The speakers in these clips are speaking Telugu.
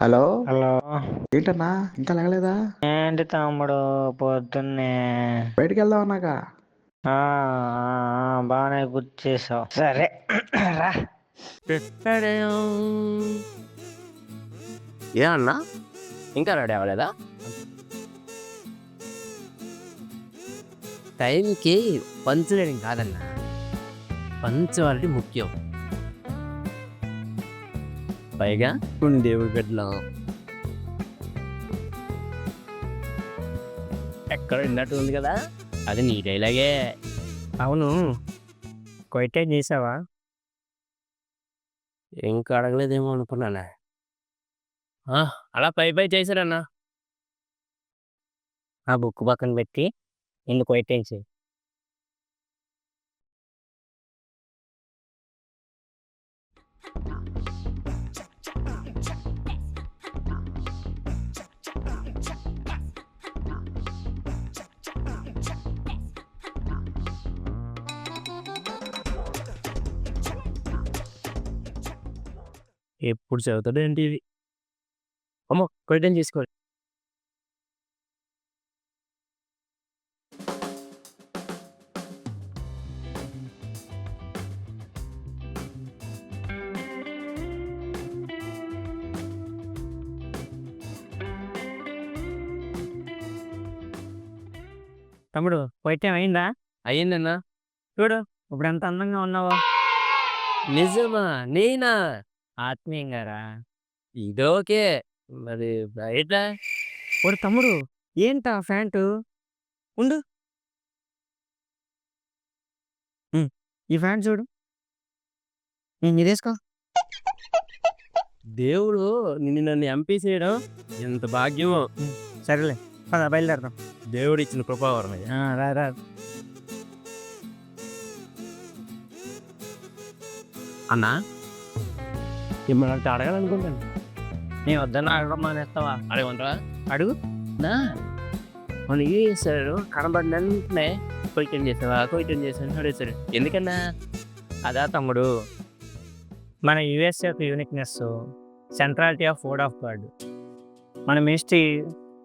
హలో. హలో. ఏంటన్నా ఇంకా లేగలేదా? ఏంటి తమ్ముడు పొద్దున్నే? బయటికి వెళ్దాం అన్నాక. బాగానే గుర్తు చేసావు. సరే రా. ఏ అన్నా ఇంకా రెడీ అవ్వలేదా? టైంకి పంచులేని కాదన్నా, పంచువాలిటీ ముఖ్యం. పైగా కొన్ని దేవుడి బిడ్డలం ఎక్కడ విన్నట్టు ఉంది కదా, అది నీ డైలాగే. అవును, కొయిటే చేసావా? ఇంకా అడగలేదేమో అనుకున్నానా. అలా పై పై చేశారన్నా. ఆ బుక్ పక్కన పెట్టి ఇందు కొయిటేసి. ఎప్పుడు చదువుతాడు ఏంటి ఇది? అమ్మో కొయిటం చేసుకోవాలి. తమ్ముడు కొయిటం అయిందా? అయ్యిందన్నా. చూడు ఇప్పుడు ఎంత అందంగా ఉన్నావో. నిజమా? నేనా? ఆత్మీయంగా రా. ఇదోకే, మరి బయట ఒరు తమ్ముడు, ఏంటా ప్యాంటు? ఉండు, ఈ ప్యాంట్ చూడు. ఇదేసుకో. దేవుడు నిన్ను నన్ను ఎంపీ చేయడం ఎంత భాగ్యమో. సరేలే, పద బయలుదేరదాం. దేవుడు ఇచ్చిన కృపావరం ఇది. రా రా. అన్నా మిమ్మల్ని అంటే అడగాలనుకుంటాను. నేను వద్దన్న అడగడం మానేస్తావా? అడగమంటావా? అడుగు. నా మన యూఎస్ఆర్ కనబడిన వెంటనే క్వశ్చన్ చేసాను అడుగుతారు. ఎందుకన్నా? అదా తమ్ముడు, మన యుఎస్ యొక్క uniqueness centrality of word of God. మన మినిస్ట్రీ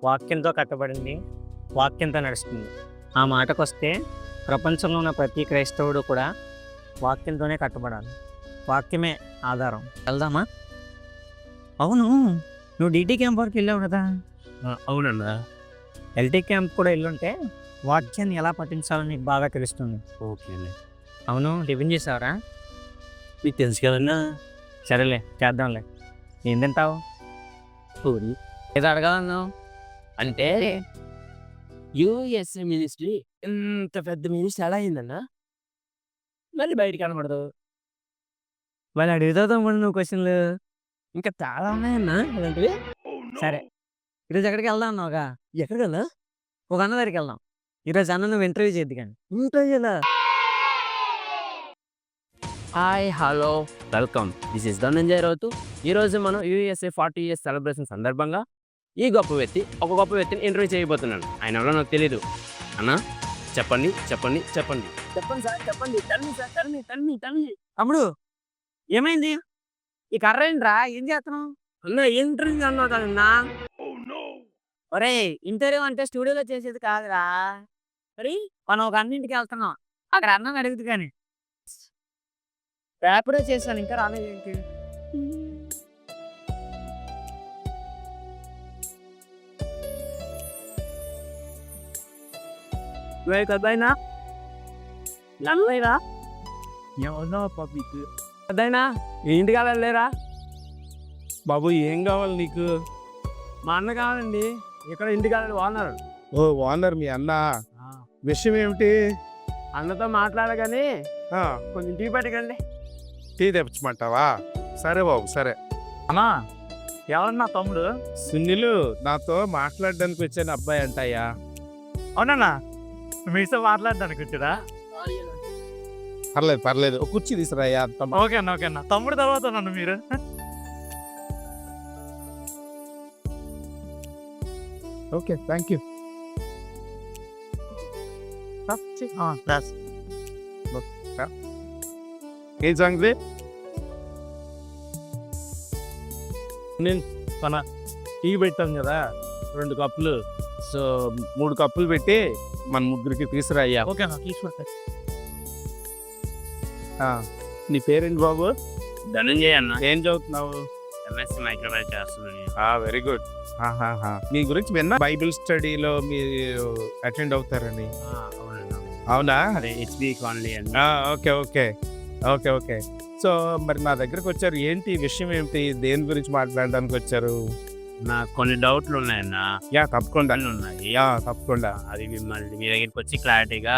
వాక్యంతో కట్టబడింది, వాక్యంతో నడుస్తుంది. ఆ మాటకు వస్తే ప్రపంచంలో ఉన్న ప్రతి క్రైస్తవుడు కూడా వాక్యంతోనే కట్టబడాలి. వాక్యమే ఆధారం. వెళ్దామా? అవును, నువ్వు డీటీ క్యాంప్ వరకు వెళ్ళావు కదా? అవునన్నా. ఎల్టీ క్యాంప్ కూడా వెళ్ళుంటే వాక్యాన్ని ఎలా పఠించాలో నీకు బాగా తెలుస్తుంది. ఓకేలే. అవును, టిఫిన్ చేసావరా? మీకు తెలుసు కదన్నా. సరేలే, చేద్దాంలే. ఏం తింటావు? పూరి. ఏదో అడగాలన్నావు అంటే యూఎస్ఏ మినిస్ట్రీ ఇంత పెద్ద మినిస్ట్రీ ఎలా అయిందన్నా? మళ్ళీ బయట కనబడదు. వాళ్ళు అడుగుతావు తమ్ముడు నువ్వు క్వశ్చన్లు. ఇంకా చాలా ఉన్నాయన్నా అలాంటివి. సరే, ఈరోజు ఎక్కడికి వెళ్దాం అన్నావుగా? ఎక్కడికన్నా? ఒక అన్న దగ్గరికి వెళ్దాం. ఈరోజు అన్న నువ్వు ఇంటర్వ్యూ చేద్ది కానీ. ఉంటాయినా. Hi, hello, welcome. This is Dhananjaya Routhu. ఈరోజు మనం యూఎస్ఏ 40 years సెలబ్రేషన్ సందర్భంగా ఒక గొప్ప వ్యక్తిని ఇంటర్వ్యూ చేయబోతున్నాను. ఆయన ఎవరో నాకు తెలీదు. అన్నా చెప్పండి చెప్పండి చెప్పండి చెప్పండి సార్, చెప్పండి. తల్లి. తమ్ముడు, ఏమైంది? ఈ కర్ర ఏంట్రా? ఏం చేస్తున్నావు? అన్న ఇంటర్వ్యూ అన్నా కదన్నా. ఒరే, ఇంటర్వ్యూ అంటే స్టూడియోలో చేసేది కాదురా. మరి మనం ఒక అన్నింటికి వెళ్తున్నాం, అక్కడ అన్నం అడుగుతుంది కానీ. ర్యాపిడో చేశాను, ఇంకా రాలేదు ఏంటి? కదైనా కదైనా ఇంటికి వెళ్ళలేరా? బాబు ఏం కావాలి నీకు? మా అన్న కావాలండి. ఇక్కడ ఇంటికి వెళ్ళాలి ఓనర్. ఓ ఓనర్ మీ అన్న. విషయం ఏమిటి? అన్నతో మాట్లాడగానే ఆ, కొంచెం టీ పెట్టకండి. టీ తెప్పించమంటావా? సరే బాబు, సరే. అన్నా, ఎవరన్నా తమ్ముడు? సునీలు నాతో మాట్లాడడానికి వచ్చిన అబ్బాయి అంటాయా? అవునన్నా, మీతో మాట్లాడడానికి వచ్చారా? పర్లేదు పర్లేదు, ఒక కుర్చీ తీసురాయ్యా. ఓకే అన్న, తమ్ముడు తర్వాత నన్ను మీరు. Okay, thank you. ఏం సంగతి? మన టీ పెట్టాం కదా 2 కప్పులు, సో 3 కప్పులు పెట్టి మన ముగ్గురికి తీసుకురాయ్యా. ఓకే అన్న తీసుకుంటా. నీ పేరేంటి బాబు? ధనంజయ్ అన్న, ఏం చదువుతున్నావు? ఎంఎస్సీ మైక్రోవేవ్ చేస్తున్నాను. Very good. మీ గురించి విన్నా, బైబిల్ స్టడీలో మీరు అటెండ్ అవుతారని. అవునన్నా, అవునా? అదే హెచ్బి కాలనీ అండి. Okay okay okay okay. So మరి నా దగ్గరకు వచ్చారు, ఏంటి విషయం ఏమిటి, దేని గురించి మాట్లాడడానికి వచ్చారు? నాకు కొన్ని డౌట్లు ఉన్నాయన్న. తప్పకుండా. అన్నీ ఉన్నాయి. తప్పకుండా. అది మిమ్మల్ని మీ దగ్గరికి వచ్చి క్లారిటీగా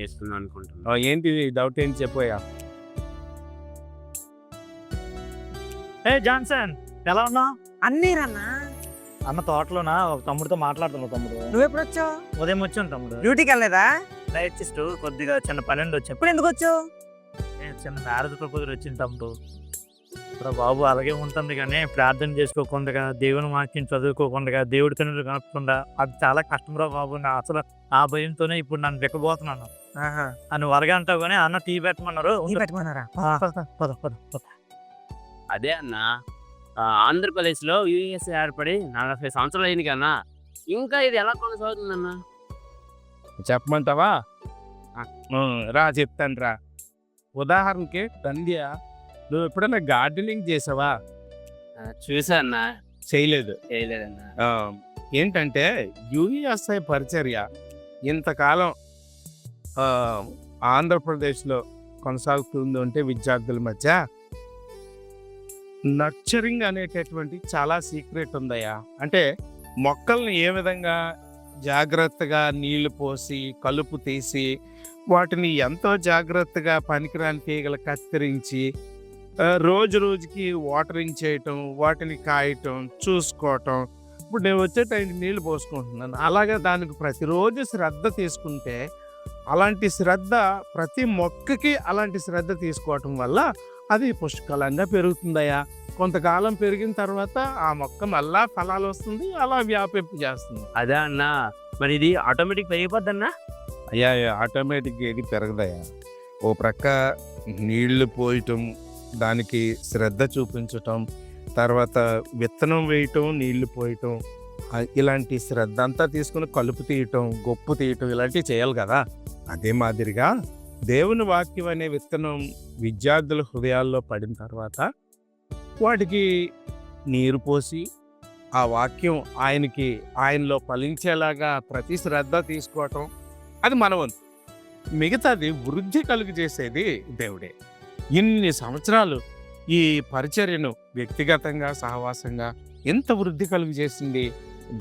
చేస్తున్నాను అనుకుంటున్నాను. ఏంటి డౌట్, ఏంటి చెప్పోయా? ఏ జాన్సన్ ఎలా ఉన్నావు? అన్నీ రన్నా. అన్న తోటలోనా ఒక తమ్ముడితో మాట్లాడుతున్నావు. తమ్ముడు నువ్వెప్పుడు వచ్చావు? ఉదయం వచ్చాను తమ్ముడు. డ్యూటీకి వెళ్ళలేదా? నైట్ షిఫ్ట్, కొద్దిగా చిన్న పని ఉండి వచ్చాను. ఇప్పుడు ఎందుకు వచ్చావు? చిన్న మ్యారేజ్ ప్రపోజల్ వచ్చింది తమ్ముడు. ఇప్పుడు బాబు అలాగే ఉంటుంది కానీ ప్రార్థన చేసుకోకుండా, దేవుని వాక్యం చదువుకోకుండా, దేవుడి కనులు కనపకుండా, అది చాలా కష్టం రా బాబు. నా అసలు ఆ భయంతోనే ఇప్పుడు నన్ను వెక్కబోతున్నాను. అని వరగా అంటావు కానీ అన్న టీ పెట్టమన్నారు. టీ పెట్టమన్నారా? పద పద పద. అదే అన్న, ఆంధ్రప్రదేశ్లో యూఎస్ఏ ఏర్పడి 40 సంవత్సరాలు అయింది కన్నా, ఇంకా ఇది ఎలా కొనసాగుతుందన్న? చెప్పమంటావా? రా చెప్తాను రా. ఉదాహరణకి తండ్య, నువ్వు ఎప్పుడైనా గార్డెనింగ్ చేసావా? చూసా అన్న. చేయలేదు. చేయలేదన్న. ఏంటంటే యుఎస్ఐ పరిచర్య ఇంతకాలం ఆంధ్రప్రదేశ్లో కొనసాగుతుంది అంటే విద్యార్థుల మధ్య నర్చరింగ్ అనేటటువంటి చాలా సీక్రెట్ ఉందయ్యా. అంటే మొక్కల్ని ఏ విధంగా జాగ్రత్తగా నీళ్లు పోసి కలుపు తీసి వాటిని ఎంతో జాగ్రత్తగా పనికిరాని తీగలు కత్తిరించి రోజు రోజుకి వాటరింగ్ చేయటం, వాటిని కాయటం, చూసుకోవటం. ఇప్పుడు నేను వచ్చే టైంకి నీళ్లు పోసుకుంటున్నాను. అలాగే దానికి ప్రతిరోజు శ్రద్ధ తీసుకుంటే, అలాంటి శ్రద్ధ ప్రతి మొక్కకి అలాంటి శ్రద్ధ తీసుకోవటం వల్ల అది పుష్కలంగా పెరుగుతుందయ్యా. కొంతకాలం పెరిగిన తర్వాత ఆ మొక్క మళ్ళా ఫలాలు వస్తుంది, అలా వ్యాపింపు చేస్తుంది. అదే అన్న, మరి ఇది ఆటోమేటిక్ పెరిగిపోద్దన్నా? అయ్యా ఆటోమేటిక్గా ఏది పెరగదయ్యా. ఓ ప్రక్క నీళ్లు పోయటం, దానికి శ్రద్ధ చూపించటం, తర్వాత విత్తనం వేయటం, నీళ్లు పోయటం, ఇలాంటి శ్రద్ధ అంతా తీసుకుని కలుపు తీయటం, గొప్పు తీయటం, ఇలాంటివి చేయాలి కదా. అదే మాదిరిగా దేవుని వాక్యం అనే విత్తనం విద్యార్థుల హృదయాల్లో పడిన తర్వాత వాటికి నీరు పోసి ఆ వాక్యం ఆయనలో ఫలించేలాగా ప్రతి శ్రద్ధ తీసుకోవటం, అది మన వంతు. మిగతాది వృద్ధి కలుగు చేసేది దేవుడే. ఇన్ని సంవత్సరాలు ఈ పరిచర్యను వ్యక్తిగతంగా సహవాసంగా ఎంత వృద్ధి కలుగు చేసింది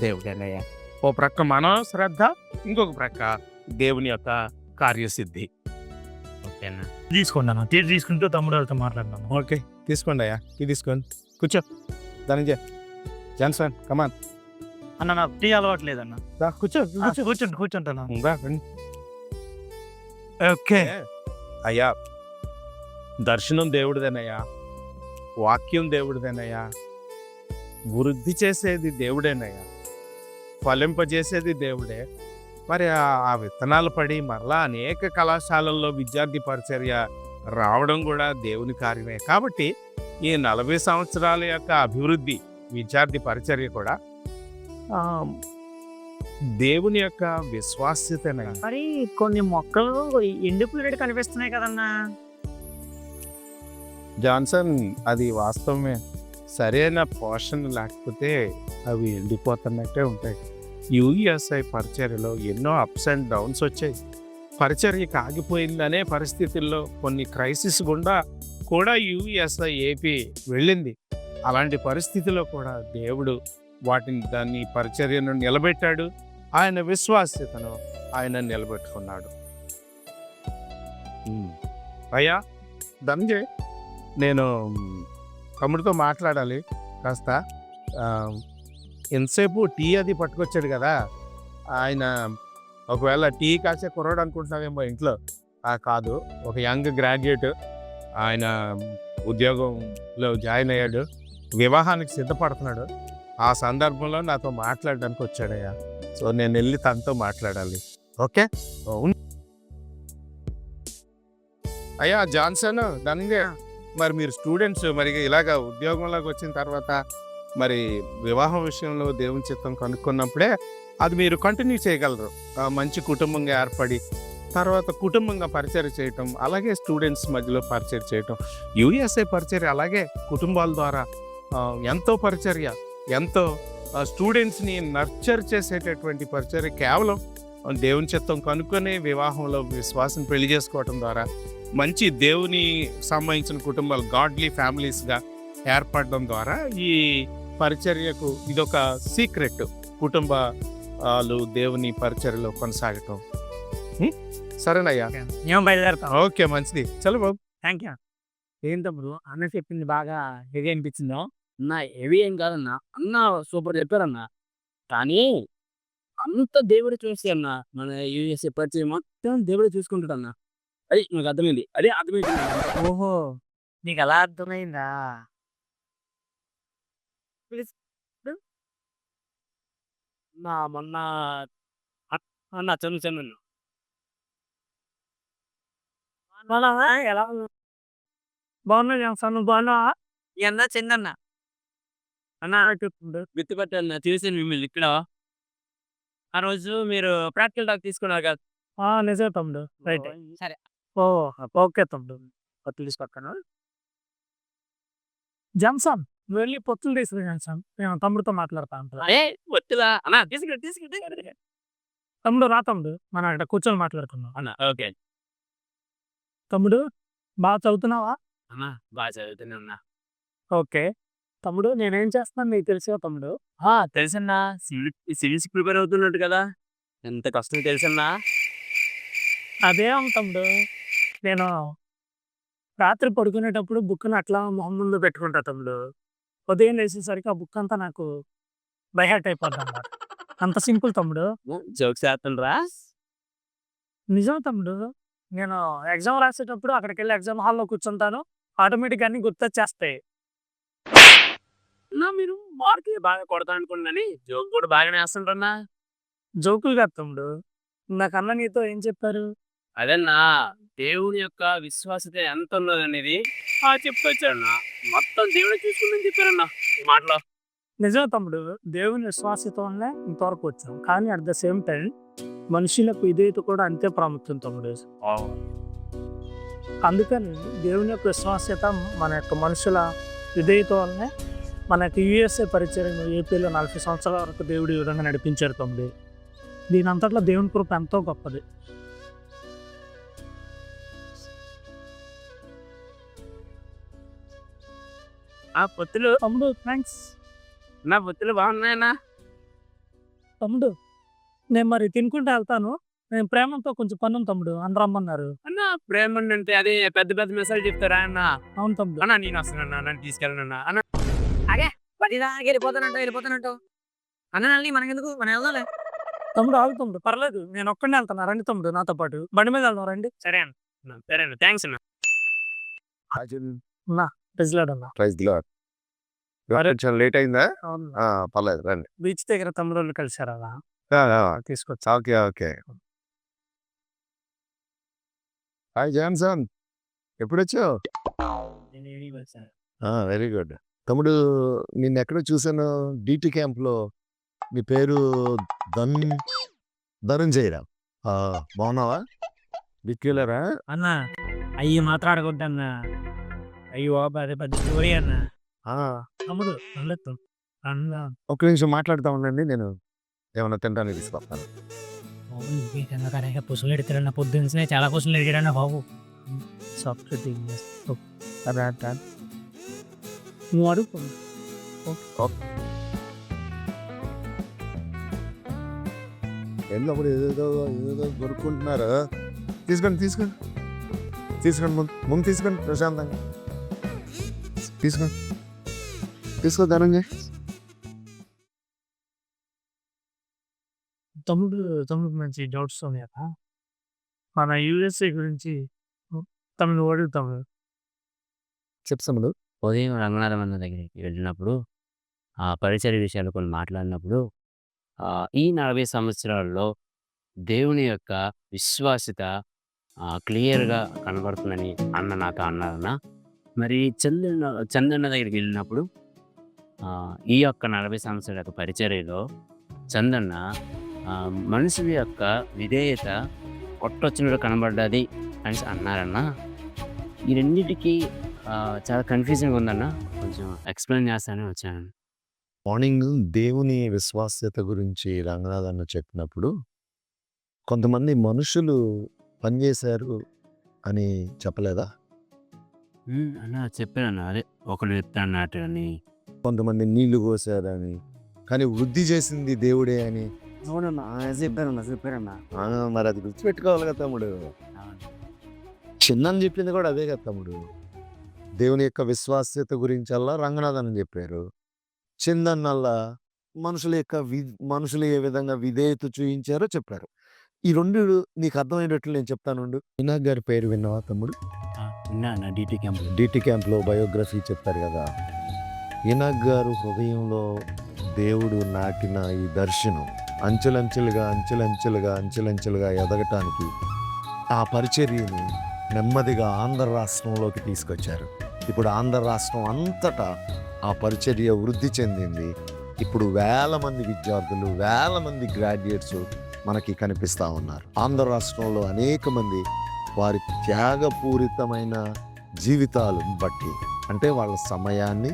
దేవుడేనయ్యా. ఓ ప్రక్క మన శ్రద్ధ, ఇంకొక ప్రక్క దేవుని యొక్క కార్యసిద్ధి. ఓకేనా? తీసుకోండి అన్న. టీ తీసుకుంటూ తమ్ముడు వాళ్ళతో మాట్లాడినాను. ఓకే, తీసుకోండి అయ్యా. టీ తీసుకోండి, కూర్చో. ధనంజయ్, జాన్సన్, కమాన్. అన్న నాకు టీ అలవాటు లేదన్న. కూర్చో. కూర్చుంటాను. ఓకే అయ్యా, దర్శనం దేవుడిదేనయ్యా, వాక్యం దేవుడిదేనయ్యా, వృద్ధి చేసేది దేవుడేనయ్యా, ఫలింపజేసేది దేవుడే. మరి ఆ విత్తనాలు పడి మరలా అనేక కళాశాలల్లో విద్యార్థి పరిచర్య రావడం కూడా దేవుని కార్యమే. కాబట్టి ఈ 40 సంవత్సరాల యొక్క అభివృద్ధి విద్యార్థి పరిచర్య కూడా దేవుని యొక్క విశ్వాస్యతనే. మరి కొన్ని మొక్కలు ఎండిపోయినట్టు కనిపిస్తున్నాయి కదన్నా. జాన్సన్, అది వాస్తవమే. సరైన పోషణ లేకపోతే అవి ఎండిపోతున్నట్టే ఉంటాయి. యుఎస్ఐ పరిచర్యలో ఎన్నో అప్స్ అండ్ డౌన్స్ వచ్చాయి. పరిచర్యకి ఆగిపోయిందనే పరిస్థితుల్లో కొన్ని క్రైసిస్ గుండా కూడా యుఎస్ఐ ఏపీ వెళ్ళింది. అలాంటి పరిస్థితిలో కూడా దేవుడు దాన్ని పరిచర్యను నిలబెట్టాడు. ఆయన విశ్వాస్యతను ఆయన నిలబెట్టుకున్నాడు. అయ్యా ధనంజయ్, నేను తమ్ముడితో మాట్లాడాలి కాస్త. ఎంతసేపు టీ అది పట్టుకొచ్చాడు కదా, ఆయన ఒకవేళ టీ కాసే కుర్రాడు అనుకుంటున్నావేమో ఇంట్లో. కాదు, ఒక యంగ్ గ్రాడ్యుయేట్. ఆయన ఉద్యోగంలో జాయిన్ అయ్యాడు, వివాహానికి సిద్ధపడుతున్నాడు. ఆ సందర్భంలో నాతో మాట్లాడడానికి వచ్చాడయ్యా. సో నేను వెళ్ళి తనతో మాట్లాడాలి. ఓకే అయ్యా. జాన్సన్, ధనంజయ్, మరి మీరు స్టూడెంట్స్, మరి ఇలాగ ఉద్యోగంలోకి వచ్చిన తర్వాత మరి వివాహం విషయంలో దేవుని చిత్తం కనుక్కున్నప్పుడే అది మీరు కంటిన్యూ చేయగలరు. మంచి కుటుంబంగా ఏర్పడి తర్వాత కుటుంబంగా పరిచర్య చేయటం, అలాగే స్టూడెంట్స్ మధ్యలో పరిచర్య చేయటం. యూఎస్ఏ పరిచర్య అలాగే కుటుంబాల ద్వారా ఎంతో పరిచర్య, ఎంతో స్టూడెంట్స్ని నర్చర్ చేసేటటువంటి పరిచర్య కేవలం దేవుని చిత్తం కనుక్కొని వివాహంలో విశ్వాసం పెళ్లి చేసుకోవటం ద్వారా మంచి దేవుని సంబంధించిన కుటుంబాలు గాడ్లీ ఫ్యామిలీస్గా ఏర్పడడం ద్వారా ఈ పరిచర్యకు ఇదొక సీక్రెట్. కుటుంబాలు దేవుని పరిచర్యలో కొనసాగటం. సరేనయ్యా, మేము బయలుదేరుతాం. ఓకే, మంచిది. చలో బాబు. Thank you. ఏం తమ్ముడు అన్న చెప్పింది బాగా హెవీ అనిపించిందో? అన్న హెవీ ఏం కాదన్న, అన్న సూపర్ చెప్పారన్న. కానీ అంత దేవుడు చూస్తే అన్న, మన యూఎస్ఏ పరిచయం మొత్తం దేవుడు చూసుకుంటాడు అన్న. అది నాకు అర్థమైంది, అదే అర్థమైంది. ఓహో, నీకు అలా అర్థమైందా? నా మొన్న అన్న చదువు ఎలా బాగున్నా చేస్తాను. బాగున్నావా? ఎంత చెందన్న అన్న చెప్తుండు. గుర్తుపట్టాను, చూసాను మిమ్మల్ని ఇక్కడ. ఆ రోజు మీరు ప్రాక్టికల్ టాక్ తీసుకున్నారు కదా. నిజమే తమ్ముడు, రైట్. సరే, ఓ ఓకే తమ్ముడు, పొత్తులు తీసుకొస్తాను. జాన్సన్, నువ్వు వెళ్ళి పొత్తులు తీసుకురా జాన్సన్, నేను తమ్ముడితో మాట్లాడతా ఉంటా. ఏ వద్దులా అన్న, తీసుకుంటే తమ్ముడు రా తమ్ముడు, మనం ఇక్కడ కూర్చొని మాట్లాడుకుందాం. అన్న. ఓకే తమ్ముడు, బాగా చదువుతున్నావా? అన్న, బాగా చదువుతున్నా అన్న. ఓకే తమ్ముడు, నేనేం చేస్తున్నాను నీకు తెలుసా తమ్ముడు? తెలుసన్నా, సివిల్స్ ప్రిపేర్ అవుతున్నట్టు కదా. ఎంత కష్టం తెలుసన్నా. అదేం తమ్ముడు, నేను రాత్రి పడుకునేటప్పుడు బుక్ని అట్లా మొహం ముందు పెట్టుకుంటా తమ్ముడు. ఉదయం లేచేసరికి ఆ బుక్ అంతా నాకు బైహార్ట్ అయిపోద్ది అన్నమాట. అంత సింపుల్ తమ్ముడు. జోక్స్ వేస్తుండ్రా? నిజం తమ్ముడు, నేను ఎగ్జామ్ రాసేటప్పుడు అక్కడికి వెళ్ళి ఎగ్జామ్ హాల్లో కూర్చుంటాను, ఆటోమేటిక్గా అన్ని గుర్తొచ్చేస్తాయి. అన్నా, మీరు మార్క్ బాగా కొడతా అనుకున్నాని జోక్ కూడా బాగానే వేస్తుండ్రన్నా. జోకులు కాదు తమ్ముడు, నాకన్నా నీతో ఏం చెప్పారు? అదన్నా, దేవుని యొక్క విశ్వాసత ఎంత ఉన్నదనేది చెప్పొచ్చన్నా. మొత్తం దేవుడు చూసుకుందని చెప్పారన్నా ఈ మాటలో. నిజమే తమ్ముడు, దేవుని విశ్వాసత వల్లే ఇంతవరకు వచ్చాం. కానీ అట్ ద సేమ్ టైం మనుషులకు విధేయత కూడా అంతే ప్రాముఖ్యం తమ్ముడు. అందుకని దేవుని యొక్క విశ్వాసత, మన యొక్క మనుషుల విధేయత వల్లనే మనకి యూఎస్ఏ పరిచయం ఏపీలో 40 సంవత్సరాల వరకు దేవుడు ఈ విధంగా నడిపించారు తమ్ముడు. దీని అంతట్లో దేవుని కృప ఎంతో గొప్పది. ఆ పొత్తులు తమ్ముడు థ్యాంక్స్. నా పొత్తులు బాగున్నాయన్నా. తమ్ముడు, నేను మరి తినుకుంటూ వెళ్తాను. నేను ప్రేమతో కొంచెం పన్ను తమ్ముడు, అందరూ రమ్మన్నారు. అన్న, ప్రేమ అంటే అదే పెద్ద పెద్ద మెసేజ్ చెప్తారా అన్న? అవును తమ్ముడు. అన్న, నేను వస్తానన్నా, నన్ను తీసుకెళ్ళనన్నా. అన్న, వెళ్ళిపోతానంటావు అన్న, మనకెందుకు, మనం వెళ్దాంలే. తమ్ముడు ఆగు తమ్ముడు, పర్లేదు, నేను ఒక్కడినే వెళ్తాను. రండి తమ్ముడు నాతో పాటు, బండి మీద వెళ్దాం రండి. సరే అన్న, సరే అన్న, థ్యాంక్స్ అన్న. కొంచెం లేట్ అయిందా? అవును, పర్లేదు, రండి. బీచ్ దగ్గర తమ్ముడు కలిసారు అలా తీసుకొచ్చా. Okay okay. హాయ్ జాన్సన్, ఎప్పుడు వచ్చావు? Very good. తమ్ముడు, నిన్న ఎక్కడో చూసాను, డిటి క్యాంప్లో. మీ పేరు ధనంజయరావు. బాగున్నావా? బిక్యులరా? అన్న, అయ్యి మాట్లాడకూడదు అన్న. అయ్యో అదే పెద్ద స్టోరీ అన్న. తమ్ముడు అన్న, ఒక్క నిమిషం మాట్లాడుతూ ఉండండి, నేను ఏమన్నా తినడానికి తీసుకొస్తాను. పుసులు ఎడతాడన్న, పొద్దున్నే చాలా పుసులు ఎడిగాడన్న బాబు. నువ్వు అడుగు. వెళ్ళినప్పుడు ఏదేదో దొరుకుంటున్నారు. తీసుకోండి తీసుకోండి తీసుకోండి, ముందు తీసుకోండి, ప్రశాంతంగా తీసుకోండి. తీసుకో ధనంజయ్. తమ్ముడు మంచి డౌట్స్ ఉన్నాయి కదా, మన యూఎస్ఏ గురించి తమ్ముడు అడుగుతాము. చెప్తాము. ఉదయం రంగనాథం అన్న దగ్గరికి వెళ్ళినప్పుడు ఆ పరిచయ విషయాలు కొన్ని మాట్లాడినప్పుడు ఈ 40 సంవత్సరాల్లో దేవుని యొక్క విశ్వాసత క్లియర్గా కనబడుతుందని అన్న నాతో అన్నారన్న. మరి చందన్న దగ్గరికి వెళ్ళినప్పుడు ఈ యొక్క 40 సంవత్సరాల యొక్క పరిచర్యలో చందన్న మనుషుల యొక్క విధేయత కొట్టొచ్చినట్టు కనబడ్డది అని అన్నారన్న. ఈ రెండింటికి చాలా కన్ఫ్యూజింగ్ ఉందన్న, కొంచెం ఎక్స్ప్లెయిన్ చేస్తానని వచ్చాను. మార్నింగ్ దేవుని విశ్వాస్యత గురించి రంగనాథ్ అన్న చెప్పినప్పుడు కొంతమంది మనుషులు పనిచేశారు అని చెప్పలేదా? అన్న చెప్పానన్న, అదే ఒకడు విత్తనాలు నాటాడని. కొంతమంది నీళ్లు పోసారని, కానీ వృద్ధి చేసింది దేవుడే అని. అవునన్నా చెప్పారన్నా. మరి అది గుర్తుపెట్టుకోవాలి కదా తమ్ముడు. చిన్న చెప్పింది కూడా అదే కదా తమ్ముడు. దేవుని యొక్క విశ్వాస్యత గురించి అల్లా రంగనాథ్ అని చెప్పారు. చిందన్నల్లా మనుషులు ఏ విధంగా విధేయత చూయించారో చెప్పారు. ఈ రెండు నీకు అర్థమయ్యేటట్లు నేను చెప్తానుండు. వినాయక్ గారి పేరు విన్నావా తమ్ముడు? విన్నా డిటి క్యాంప్లో బయోగ్రఫీ చెప్పారు కదా. వినాయక్ గారు హృదయంలో దేవుడు నాటిన ఈ దర్శనం అంచెలంచెలుగా ఎదగటానికి ఆ పరిచర్యని నెమ్మదిగా ఆంధ్ర రాష్ట్రంలోకి తీసుకొచ్చారు. ఇప్పుడు ఆంధ్ర రాష్ట్రం అంతటా ఆ పరిచర్య వృద్ధి చెందింది. ఇప్పుడు వేల మంది విద్యార్థులు, వేల మంది గ్రాడ్యుయేట్స్ మనకి కనిపిస్తూ ఉన్నారు. ఆంధ్ర రాష్ట్రంలో అనేక మంది వారి త్యాగపూరితమైన జీవితాలను బట్టి, అంటే వాళ్ళ సమయాన్ని,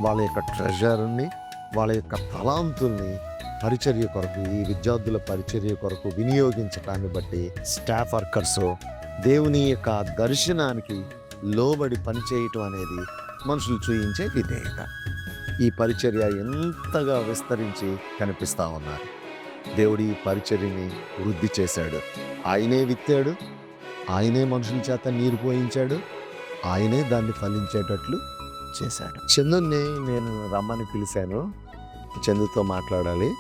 వాళ్ళ యొక్క ట్రెజర్ని, వాళ్ళ యొక్క తలాంతుల్ని పరిచర్య కొరకు, ఈ విద్యార్థుల పరిచర్య కొరకు వినియోగించడాన్ని బట్టి స్టాఫ్ వర్కర్స్ దేవుని యొక్క దర్శనానికి లోబడి పనిచేయటం అనేది మనుషులు చూయించే విధేయత. ఈ పరిచర్య ఎంతగా విస్తరించి కనిపిస్తూ ఉన్నారు. దేవుడు ఈ పరిచర్యని వృద్ధి చేశాడు. ఆయనే విత్తాడు, ఆయనే మనుషుల చేత నీరు పోయించాడు, ఆయనే దాన్ని ఫలించేటట్లు చేశాడు. చందుని నేను రమ్మని పిలిచాను, చందుతో మాట్లాడాలి.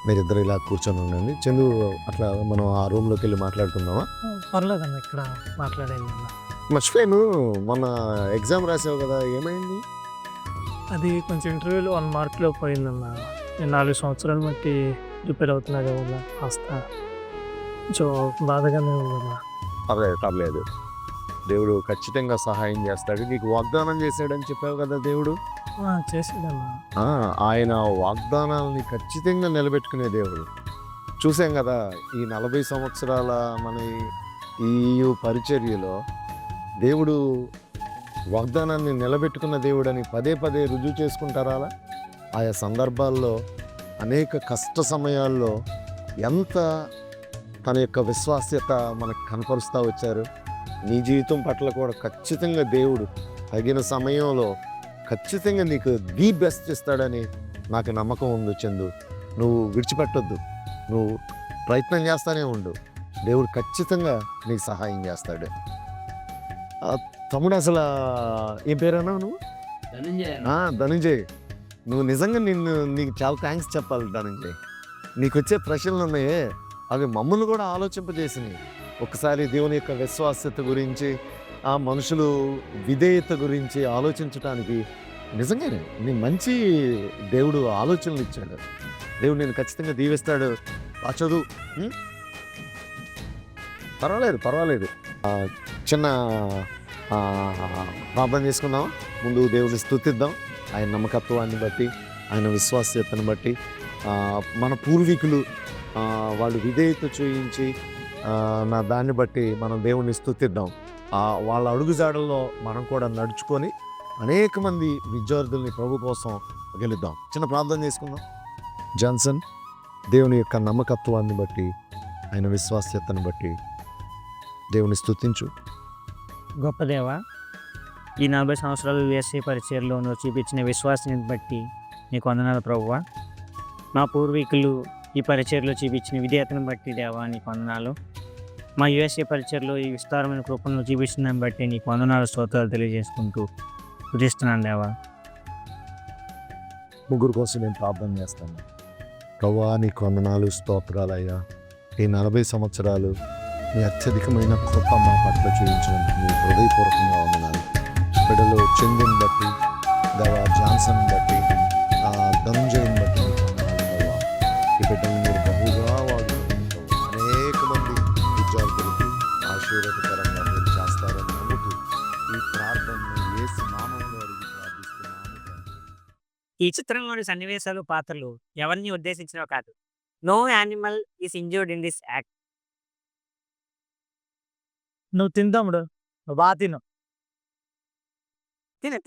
మీరిద్దరు ఇలా కూర్చొని ఉండండి. చందు, అట్లా మనం ఆ రూమ్లోకి వెళ్ళి మాట్లాడుకుందామా? పర్లేదన్న, ఇక్కడ మాట్లాడేది. మర్చిపోయాను, మొన్న ఎగ్జామ్ రాసావు కదా, ఏమైంది? అది కొంచెం ఇంటర్వ్యూలో 1 మార్క్లో పోయిందన్న. నేను 4 సంవత్సరాలు బట్టి ప్రిపేర్ అవుతున్నా కదా, కాస్త కొంచెం బాధగానే ఉందన్న. పర్లేదు, దేవుడు ఖచ్చితంగా సహాయం చేస్తాడు. నీకు వాగ్దానం చేశాడని చెప్పావు కదా దేవుడు. చేసాడన్నా. ఆయన వాగ్దానాలని ఖచ్చితంగా నిలబెట్టుకునే దేవుడు. చూసాం కదా ఈ 40 సంవత్సరాల మన ఈ పరిచర్యలో దేవుడు వాగ్దానాన్ని నిలబెట్టుకున్న దేవుడని పదే పదే రుజువు చేసుకుంటారా? ఆయా సందర్భాల్లో అనేక కష్ట సమయాల్లో ఎంత తన యొక్క విశ్వాస్యత మనకు కనపరుస్తూ వచ్చారు. నీ జీవితం పట్ల కూడా ఖచ్చితంగా దేవుడు తగిన సమయంలో ఖచ్చితంగా నీకు ది బెస్ట్ ఇస్తాడని నాకు నమ్మకం ఉంది. చందు, నువ్వు విడిచిపెట్టొద్దు, నువ్వు ప్రయత్నం చేస్తూనే ఉండు. దేవుడు ఖచ్చితంగా నీకు సహాయం చేస్తాడు. తమ్ముడు, అసలు ఏం పేరన్నావు నువ్వు? ధనంజయ్. నువ్వు నిజంగా నీకు చాలా థ్యాంక్స్ చెప్పాలి ధనంజయ్. నీకు వచ్చే ప్రశ్నలు ఉన్నాయే, అవి మమ్మల్ని కూడా ఆలోచింపజేసినాయి. ఒకసారి దేవుని యొక్క విశ్వాస్యత గురించి, ఆ మనుషులు విధేయత గురించి ఆలోచించడానికి నిజంగానే నీ మంచి దేవుడు ఆలోచనలు ఇచ్చాడు. దేవుడు నేను ఖచ్చితంగా దీవిస్తాడు. ఆ చదువు పర్వాలేదు. చిన్న ప్రార్థన చేసుకుందాం. ముందు దేవుడిని స్తుతిద్దాం. ఆయన నమ్మకత్వాన్ని బట్టి, ఆయన విశ్వాస్యతను బట్టి, మన పూర్వీకులు వాళ్ళు విధేయత చూయించి నా దాన్ని బట్టి మనం దేవుణ్ణి స్తుతిద్దాం. వాళ్ళ అడుగుజాడల్లో మనం కూడా నడుచుకొని అనేక మంది విద్యార్థుల్ని ప్రభు కోసం గెలుద్దాం. చిన్న ప్రార్థన చేసుకుందాం. జాన్సన్, దేవుని యొక్క నమ్మకత్వాన్ని బట్టి, ఆయన విశ్వాస్యతను బట్టి దేవుని స్తుతించు. గొప్ప దేవా, ఈ 40 సంవత్సరాలు యుఎస్ఏ పరిచర్లో నువ్వు చూపించిన విశ్వాసాన్ని బట్టి నీకు వందనాలు ప్రభువా. మా పూర్వీకులు ఈ పరిచర్లో చూపించిన విధేయతను బట్టి దేవా నీకు వందనాలు. మా యుఎస్ఏ పరిచర్లో ఈ విస్తారమైన కృపను చూపించిన దాన్ని బట్టి నీకు వందనాలు, స్తోత్రాలు తెలియజేసుకుంటూ స్తుతిస్తున్నాను దేవా. ముగ్గురు కోసం నేను ప్రార్థన చేస్తాను. ప్రభువా, నీకు వందనాలు, స్తోత్రాలయ్యా. ఈ 40 సంవత్సరాలు మీ అత్యధికమైన కృప మా పట్ల చూపించినందుకు మీ హృదయపూర్వకంగా వందనాలు. బిడ్డలు చందుని బట్టి, దేవా జాన్సన్ బట్టి, ధనంజయని బట్టి మీకు వందనాలు ప్రభువా. ఈ బిడ్డలు మీరు బహుగా వాడుతున్నారు. అనేక మంది విద్యార్థులకు ఆశీర్వాదకరంగా మీరు చేస్తారని నమ్ముతూ ఈ ప్రార్థనను యేసు నామములో అడిగి ఈ చిత్రంలోని సన్నివేశాలు పాత్రలు ఎవరిని ఉద్దేశించినవి కాదు. No animal is injured in this act. నువ్వు తిందాముడు, నువ్వు బాగా తిను. తిన తిన